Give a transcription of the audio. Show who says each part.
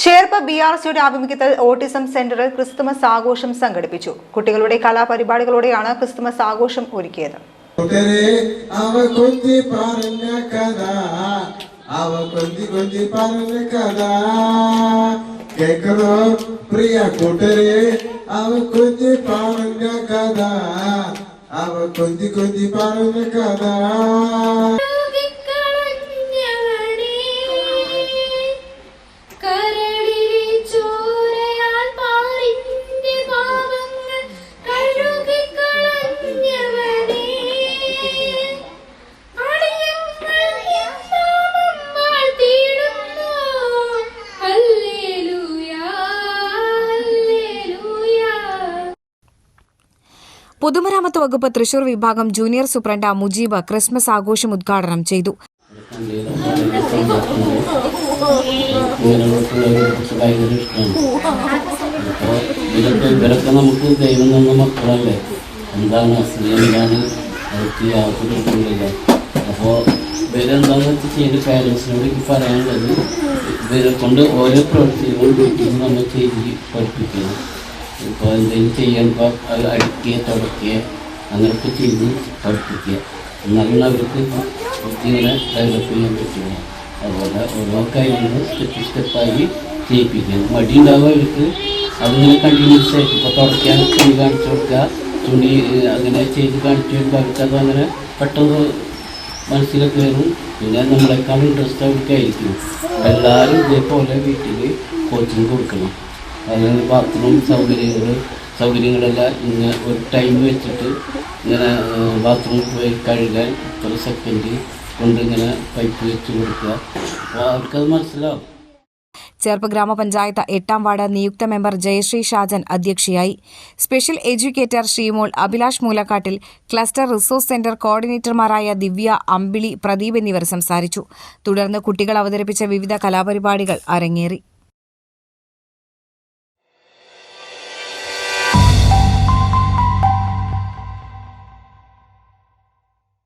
Speaker 1: ചേർപ്പ് BRCയുടെ ആഭിമുഖ്യത്തിൽ ഓട്ടിസം സെന്ററിൽ ക്രിസ്തുമസ് ആഘോഷം സംഘടിപ്പിച്ചു. കുട്ടികളുടെ കലാപരിപാടികളോടെയാണ് ക്രിസ്തുമസ് ആഘോഷം ഒരുക്കിയത്. പൊതുമരാമത്ത് വകുപ്പ് തൃശൂർ വിഭാഗം ജൂനിയർ സൂപ്രണ്ട് മുജീബ് ക്രിസ്മസ് ആഘോഷം ഉദ്ഘാടനം ചെയ്തു.
Speaker 2: നമുക്ക് ദൈവം തന്ന മക്കളല്ലേ, എന്താണ് അസുഖം, അവർക്ക് യാതൊരു കുഴപ്പമില്ല. അപ്പോൾ ഇവരെന്താണെന്ന് വെച്ചാൽ ചെയ്ത് പാരൻസിനോട് എനിക്ക് പറയാനുള്ളത്, ഇവരെ കൊണ്ട് ഓരോ പ്രവൃത്തികളും വീട്ടിൽ നമ്മൾ ചെയ്ത് പഠിപ്പിക്കണം. ഇപ്പോൾ എന്തെങ്കിലും ചെയ്യുമ്പോൾ അത് അടിക്കുക, തുടയ്ക്കുക, അങ്ങനെയൊക്കെ ചെയ്ത് പഠിപ്പിക്കുക. എന്നാലും അവർക്ക് ഇങ്ങനെ ഡെവലപ്പ് ചെയ്യാൻ പറ്റുക. അതുപോലെ ഓരോ കാര്യങ്ങളും സ്റ്റെപ്പായി ചെയ്യിപ്പിക്കണം. മടി ഉണ്ടാവുക അവർക്ക്, അതിങ്ങനെ കണ്ടിന്യൂസ് ആയിട്ട് ഇപ്പോൾ തുടയ്ക്കാൻ തുണി കാണിച്ചു കൊടുക്കുക, തുണി അങ്ങനെ ചെയ്ത് കാണിച്ചു വരുമ്പോൾ അവർക്കത് അങ്ങനെ പെട്ടെന്ന് മനസ്സിലൊക്കെ വരും. പിന്നെ നമ്മളെക്കാൾ ഇൻട്രസ്റ്റ് അവർക്കായിരിക്കും. എല്ലാവരും ഇതേപോലെ വീട്ടിൽ കോച്ചിങ് കൊടുക്കണം. അതായത് ബാത്റൂം സൗകര്യങ്ങളെല്ലാം ഇങ്ങനെ ഒരു ടൈം വെച്ചിട്ട് ഇങ്ങനെ ബാത്റൂമിൽ പോയി കഴുകാൻ ഒരു സെക്കൻഡ് കൊണ്ട് ഇങ്ങനെ പൈപ്പ് വെച്ച് കൊടുക്കുക. അപ്പോൾ അവർക്കത് മനസ്സിലാവും.
Speaker 1: ചേർപ്പ് ഗ്രാമപഞ്ചായത്ത് 8ാം വാർഡ് നിയുക്ത മെമ്പർ ജയശ്രീ ഷാജൻ അധ്യക്ഷയായി. Special educator Sreemol, Abhilash Moolakkattil, cluster resource centre കോർഡിനേറ്റർമാരായ ദിവ്യ, അമ്പിളി, പ്രദീപ് എന്നിവർ സംസാരിച്ചു. തുടർന്ന് കുട്ടികൾ അവതരിപ്പിച്ച വിവിധ കലാപരിപാടികൾ അരങ്ങേറി.